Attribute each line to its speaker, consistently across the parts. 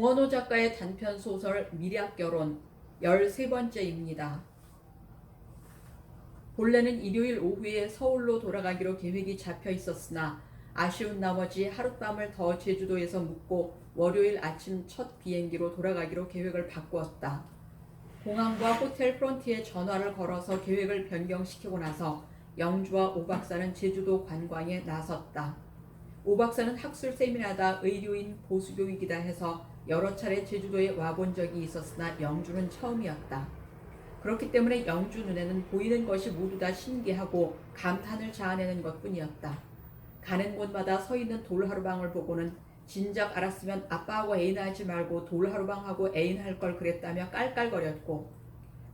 Speaker 1: 김원호 작가의 단편 소설 미략결혼 13번째입니다. 본래는 일요일 오후에 서울로 돌아가기로 계획이 잡혀 있었으나 아쉬운 나머지 하룻밤을 더 제주도에서 묵고 월요일 아침 첫 비행기로 돌아가기로 계획을 바꾸었다. 공항과 호텔 프론트에 전화를 걸어서 계획을 변경시키고 나서 영주와 오 박사는 제주도 관광에 나섰다. 오 박사는 학술 세미나다 의료인 보수교육이다 해서 여러 차례 제주도에 와본 적이 있었으나 영주는 처음이었다. 그렇기 때문에 영주 눈에는 보이는 것이 모두 다 신기하고 감탄을 자아내는 것뿐이었다. 가는 곳마다 서 있는 돌하루방을 보고는 진작 알았으면 아빠하고 애인하지 말고 돌하루방하고 애인할 걸 그랬다며 깔깔거렸고,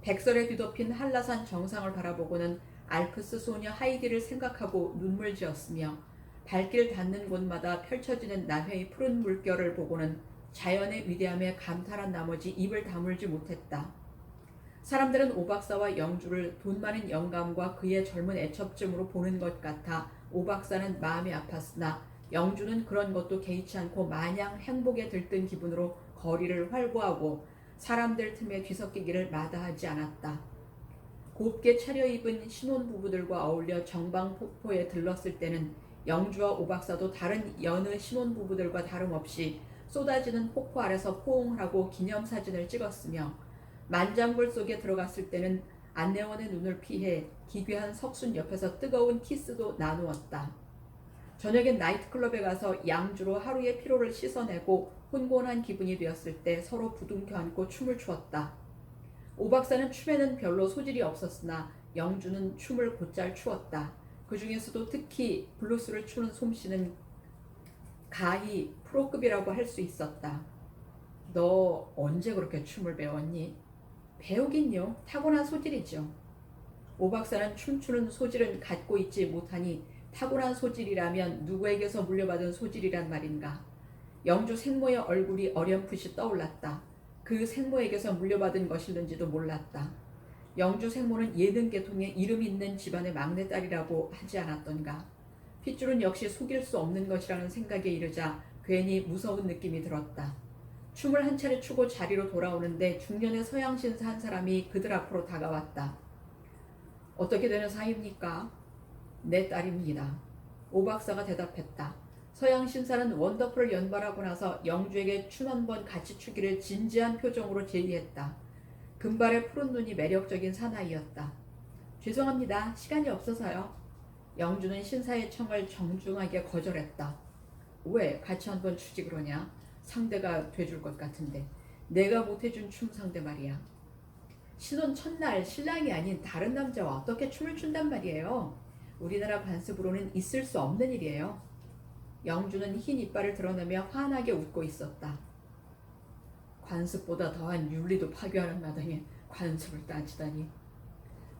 Speaker 1: 백설에 뒤덮인 한라산 정상을 바라보고는 알프스 소녀 하이디를 생각하고 눈물 지었으며, 발길 닿는 곳마다 펼쳐지는 남해의 푸른 물결을 보고는 자연의 위대함에 감탄한 나머지 입을 다물지 못했다. 사람들은 오 박사와 영주를 돈 많은 영감과 그의 젊은 애첩증으로 보는 것 같아 오 박사는 마음이 아팠으나 영주는 그런 것도 개의치 않고 마냥 행복에 들뜬 기분으로 거리를 활보하고 사람들 틈에 뒤섞이기를 마다하지 않았다. 곱게 차려입은 신혼부부들과 어울려 정방폭포에 들렀을 때는 영주와 오 박사도 다른 여느 신혼부부들과 다름없이 쏟아지는 폭포 아래서 포옹을 하고 기념사진을 찍었으며, 만장굴 속에 들어갔을 때는 안내원의 눈을 피해 기괴한 석순 옆에서 뜨거운 키스도 나누었다. 저녁엔 나이트클럽에 가서 양주로 하루의 피로를 씻어내고 혼곤한 기분이 되었을 때 서로 부둥켜 안고 춤을 추었다. 오 박사는 춤에는 별로 소질이 없었으나 영주는 춤을 곧잘 추었다. 그 중에서도 특히 블루스를 추는 솜씨는 가히 프로급이라고 할 수 있었다. 너 언제 그렇게 춤을 배웠니? 배우긴요. 타고난 소질이죠. 오 박사는 춤추는 소질은 갖고 있지 못하니 타고난 소질이라면 누구에게서 물려받은 소질이란 말인가. 영주 생모의 얼굴이 어렴풋이 떠올랐다. 그 생모에게서 물려받은 것일는지도 몰랐다. 영주 생모는 예능계통에 이름 있는 집안의 막내딸이라고 하지 않았던가. 핏줄은 역시 속일 수 없는 것이라는 생각에 이르자 괜히 무서운 느낌이 들었다. 춤을 한 차례 추고 자리로 돌아오는데 중년의 서양 신사 한 사람이 그들 앞으로 다가왔다. 어떻게 되는 사이입니까? 내 딸입니다. 오 박사가 대답했다. 서양 신사는 원더풀을 연발하고 나서 영주에게 춤 한 번 같이 추기를 진지한 표정으로 제의했다. 금발의 푸른 눈이 매력적인 사나이였다. 죄송합니다. 시간이 없어서요. 영주는 신사의 청을 정중하게 거절했다. 왜 같이 한번 추지 그러냐? 상대가 돼줄 것 같은데. 내가 못해준 춤 상대 말이야. 신혼 첫날 신랑이 아닌 다른 남자와 어떻게 춤을 춘단 말이에요. 우리나라 관습으로는 있을 수 없는 일이에요. 영주는 흰 이빨을 드러내며 환하게 웃고 있었다. 관습보다 더한 윤리도 파괴하는 마당에 관습을 따지다니.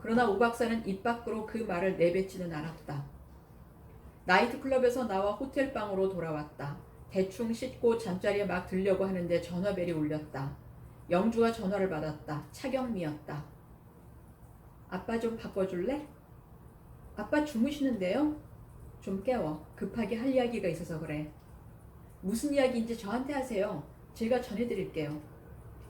Speaker 1: 그러나 오 박사는 입 밖으로 그 말을 내뱉지는 않았다. 나이트클럽에서 나와 호텔방으로 돌아왔다. 대충 씻고 잠자리에 막 들려고 하는데 전화벨이 울렸다. 영주가 전화를 받았다. 차경미였다. 아빠 좀 바꿔줄래? 아빠 주무시는데요? 좀 깨워. 급하게 할 이야기가 있어서 그래. 무슨 이야기인지 저한테 하세요. 제가 전해드릴게요.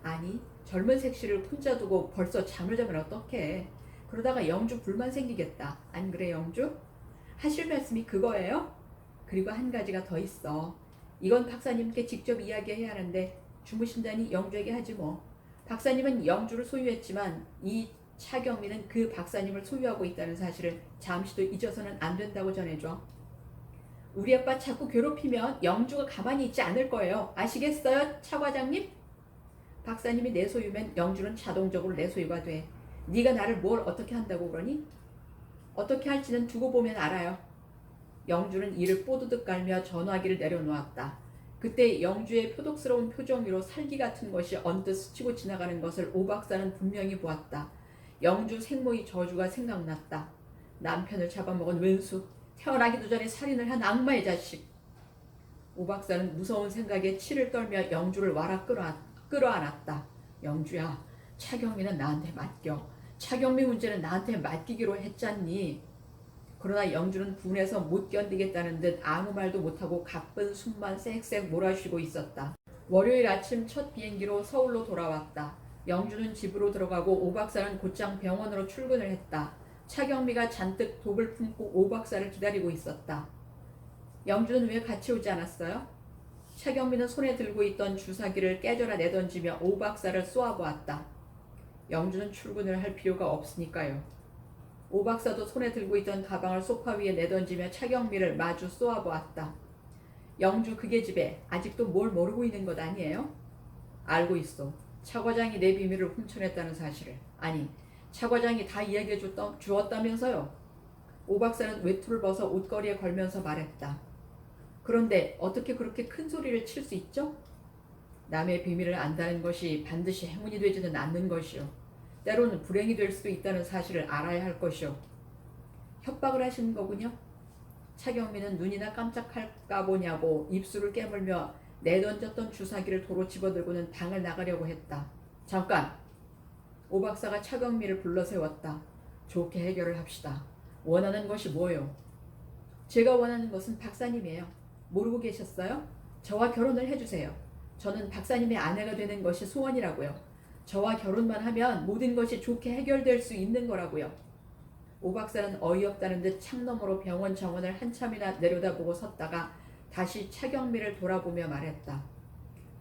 Speaker 1: 아니, 젊은 색시를 혼자 두고 벌써 잠을 자면 어떡해. 그러다가 영주 불만 생기겠다. 안 그래, 영주? 하실 말씀이 그거예요? 그리고 한 가지가 더 있어. 이건 박사님께 직접 이야기해야 하는데 주무신다니 영주에게 하지 뭐. 박사님은 영주를 소유했지만 이 차경미는 그 박사님을 소유하고 있다는 사실을 잠시도 잊어서는 안 된다고 전해줘. 우리 아빠 자꾸 괴롭히면 영주가 가만히 있지 않을 거예요. 아시겠어요, 차 과장님? 박사님이 내 소유면 영주는 자동적으로 내 소유가 돼. 네가 나를 뭘 어떻게 한다고 그러니? 어떻게 할지는 두고 보면 알아요. 영주는 이를 뽀드득 깔며 전화기를 내려놓았다. 그때 영주의 표독스러운 표정 위로 살기 같은 것이 언뜻 스치고 지나가는 것을 오 박사는 분명히 보았다. 영주 생모의 저주가 생각났다. 남편을 잡아먹은 왼수, 태어나기도 전에 살인을 한 악마의 자식. 오 박사는 무서운 생각에 치를 떨며 영주를 와라 끌어안았다. 영주야, 차경미는 나한테 맡겨. 차경미 문제는 나한테 맡기기로 했잖니. 그러나 영주는 분해서 못 견디겠다는 듯 아무 말도 못하고 가쁜 숨만 쌕쌕 몰아쉬고 있었다. 월요일 아침 첫 비행기로 서울로 돌아왔다. 영주는 집으로 들어가고 오 박사는 곧장 병원으로 출근을 했다. 차경미가 잔뜩 독을 품고 오 박사를 기다리고 있었다. 영주는 왜 같이 오지 않았어요? 차경미는 손에 들고 있던 주사기를 깨져라 내던지며 오 박사를 쏘아보았다. 영주는 출근을 할 필요가 없으니까요. 오 박사도 손에 들고 있던 가방을 소파 위에 내던지며 차경미를 마주 쏘아보았다. 영주 그게 집에 아직도 뭘 모르고 있는 것 아니에요? 알고 있어. 차 과장이 내 비밀을 훔쳐냈다는 사실을. 아니, 차 과장이 다 이야기해 주었다면서요. 오 박사는 외투를 벗어 옷걸이에 걸면서 말했다. 그런데 어떻게 그렇게 큰 소리를 칠 수 있죠? 남의 비밀을 안다는 것이 반드시 행운이 되지는 않는 것이요. 때로는 불행이 될 수도 있다는 사실을 알아야 할 것이요. 협박을 하시는 거군요. 차경미는 눈이나 깜짝할까 보냐고 입술을 깨물며 내던졌던 주사기를 도로 집어들고는 방을 나가려고 했다. 잠깐! 오 박사가 차경미를 불러 세웠다. 좋게 해결을 합시다. 원하는 것이 뭐요? 제가 원하는 것은 박사님이에요. 모르고 계셨어요? 저와 결혼을 해주세요. 저는 박사님의 아내가 되는 것이 소원이라고요. 저와 결혼만 하면 모든 것이 좋게 해결될 수 있는 거라고요. 오 박사는 어이없다는 듯 창너머로 병원 정원을 한참이나 내려다보고 섰다가 다시 차경미를 돌아보며 말했다.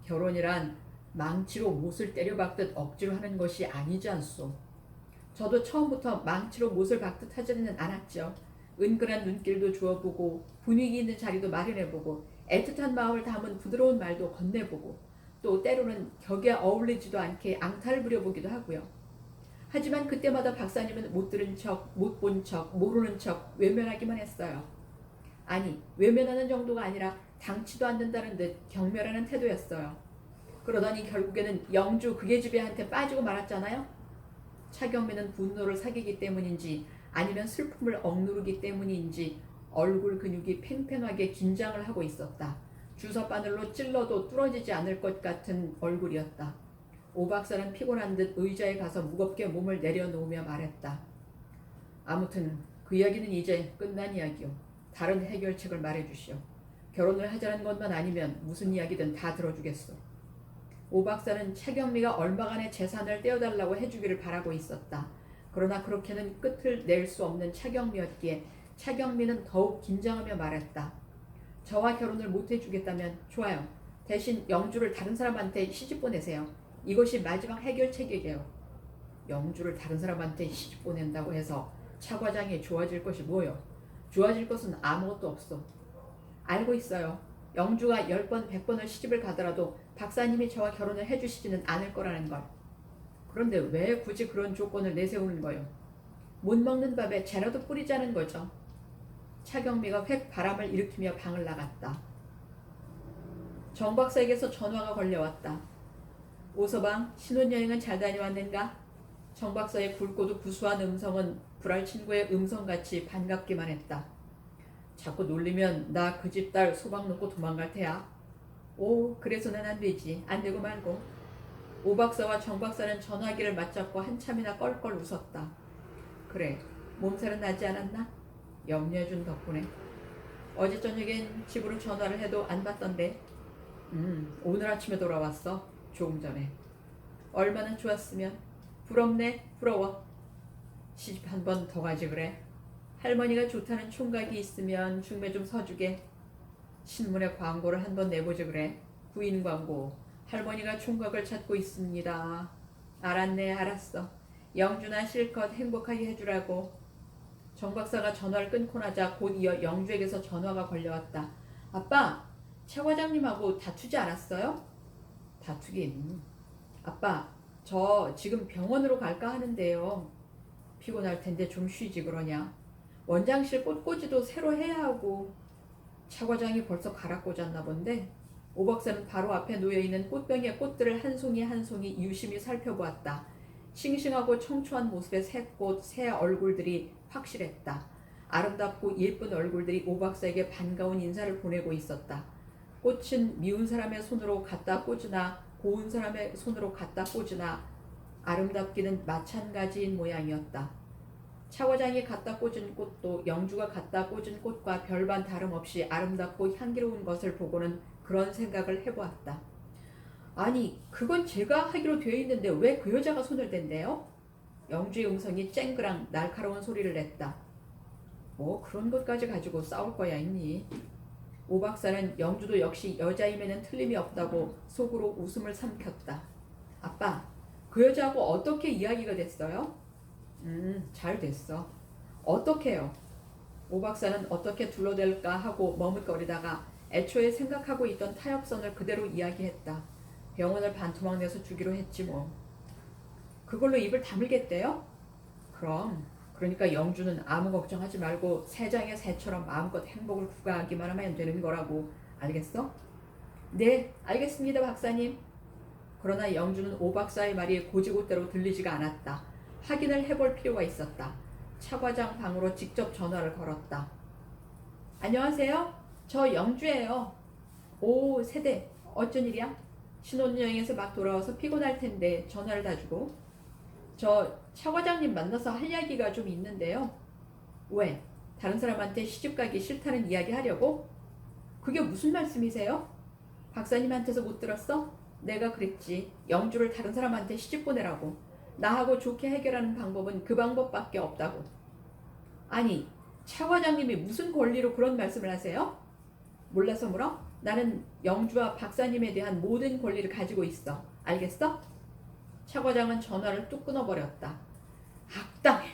Speaker 1: 결혼이란 망치로 못을 때려박듯 억지로 하는 것이 아니지 않소. 저도 처음부터 망치로 못을 박듯 하지는 않았죠. 은근한 눈길도 주어보고 분위기 있는 자리도 마련해보고 애틋한 마음을 담은 부드러운 말도 건네보고 또 때로는 격에 어울리지도 않게 앙탈을 부려보기도 하고요. 하지만 그때마다 박사님은 못 들은 척, 못 본 척, 모르는 척 외면하기만 했어요. 아니, 외면하는 정도가 아니라 당치도 않는다는 듯 경멸하는 태도였어요. 그러더니 결국에는 영주 그게 집애한테 빠지고 말았잖아요. 차경미는 분노를 사귀기 때문인지 아니면 슬픔을 억누르기 때문인지 얼굴 근육이 팽팽하게 긴장을 하고 있었다. 주사바늘로 찔러도 뚫어지지 않을 것 같은 얼굴이었다. 오 박사는 피곤한 듯 의자에 가서 무겁게 몸을 내려놓으며 말했다. 아무튼 그 이야기는 이제 끝난 이야기요. 다른 해결책을 말해주시오. 결혼을 하자는 것만 아니면 무슨 이야기든 다 들어주겠소. 오 박사는 차경미가 얼마간의 재산을 떼어달라고 해주기를 바라고 있었다. 그러나 그렇게는 끝을 낼 수 없는 차경미였기에 차경미는 더욱 긴장하며 말했다. 저와 결혼을 못 해주겠다면 좋아요. 대신 영주를 다른 사람한테 시집 보내세요. 이것이 마지막 해결책이에요. 영주를 다른 사람한테 시집 보낸다고 해서 차 과장이 좋아질 것이 뭐요? 좋아질 것은 아무것도 없어. 알고 있어요. 영주가 10번, 100번을 시집을 가더라도 박사님이 저와 결혼을 해주시지는 않을 거라는 걸. 그런데 왜 굳이 그런 조건을 내세우는 거요? 못 먹는 밥에 재라도 뿌리자는 거죠. 차경미가 획 바람을 일으키며 방을 나갔다. 정 박사에게서 전화가 걸려왔다. 오서방, 신혼여행은 잘 다녀왔는가? 정 박사의 굵고도 구수한 음성은 불알 친구의 음성같이 반갑기만 했다. 자꾸 놀리면 나 그 집 딸 소방 놓고 도망갈 테야. 오, 그래서는 안 되지. 안 되고 말고. 오 박사와 정 박사는 전화기를 맞잡고 한참이나 껄껄 웃었다. 그래, 몸살은 나지 않았나? 염려해준 덕분에. 어제 저녁엔 집으로 전화를 해도 안 받던데. 오늘 아침에 돌아왔어. 조금 전에. 얼마나 좋았으면. 부럽네. 부러워. 시집 한 번 더 가지 그래. 할머니가 좋다는 총각이 있으면 중매 좀 서주게. 신문에 광고를 한 번 내보지 그래. 부인 광고. 할머니가 총각을 찾고 있습니다. 알았네. 알았어. 영주나 실컷 행복하게 해주라고. 정 박사가 전화를 끊고 나자 곧 이어 영주에게서 전화가 걸려왔다. 아빠, 최 과장님하고 다투지 않았어요? 다투긴. 아빠, 저 지금 병원으로 갈까 하는데요. 피곤할 텐데 좀 쉬지 그러냐. 원장실 꽃꽂이도 새로 해야 하고. 차 과장이 벌써 갈아 꽂았나 본데. 오 박사는 바로 앞에 놓여있는 꽃병의 꽃들을 한 송이 한 송이 유심히 살펴보았다. 싱싱하고 청초한 모습의 새 꽃, 새 얼굴들이 확실했다. 아름답고 예쁜 얼굴들이 오 박사에게 반가운 인사를 보내고 있었다. 꽃은 미운 사람의 손으로 갖다 꽂으나 고운 사람의 손으로 갖다 꽂으나 아름답기는 마찬가지인 모양이었다. 차 과장이 갖다 꽂은 꽃도 영주가 갖다 꽂은 꽃과 별반 다름없이 아름답고 향기로운 것을 보고는 그런 생각을 해보았다. 아니, 그건 제가 하기로 되어 있는데 왜 그 여자가 손을 댄대요? 영주의 음성이 쨍그랑 날카로운 소리를 냈다. 뭐 그런 것까지 가지고 싸울 거야 있니? 오 박사는 영주도 역시 여자임에는 틀림이 없다고 속으로 웃음을 삼켰다. 아빠, 그 여자하고 어떻게 이야기가 됐어요? 잘 됐어. 어떻게요? 오 박사는 어떻게 둘러댈까 하고 머뭇거리다가 애초에 생각하고 있던 타협선을 그대로 이야기했다. 병원을 반토막 내서 주기로 했지 뭐. 그걸로 입을 다물겠대요? 그럼. 그러니까 영주는 아무 걱정하지 말고 새장의 새처럼 마음껏 행복을 구가하기만 하면 되는 거라고. 알겠어? 네, 알겠습니다, 박사님. 그러나 영주는 오 박사의 말이 고지고대로 들리지가 않았다. 확인을 해볼 필요가 있었다. 차 과장 방으로 직접 전화를 걸었다. 안녕하세요. 저 영주예요. 오, 세대. 어쩐 일이야? 신혼여행에서 막 돌아와서 피곤할 텐데 전화를 다 주고. 저 차 과장님 만나서 할 이야기가 좀 있는데요. 왜? 다른 사람한테 시집 가기 싫다는 이야기 하려고? 그게 무슨 말씀이세요? 박사님한테서 못 들었어? 내가 그랬지. 영주를 다른 사람한테 시집 보내라고. 나하고 좋게 해결하는 방법은 그 방법밖에 없다고. 아니, 차 과장님이 무슨 권리로 그런 말씀을 하세요? 몰라서 물어? 나는 영주와 박사님에 대한 모든 권리를 가지고 있어. 알겠어? 차 과장은 전화를 뚝 끊어버렸다. 악당해!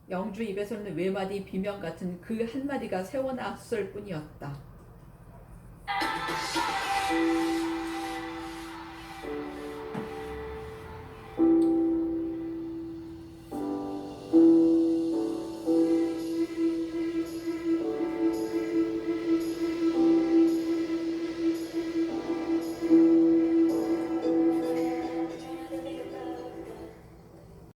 Speaker 1: 영주 입에서는 외마디 비명 같은 그 한마디가 새어나왔을 뿐이었다.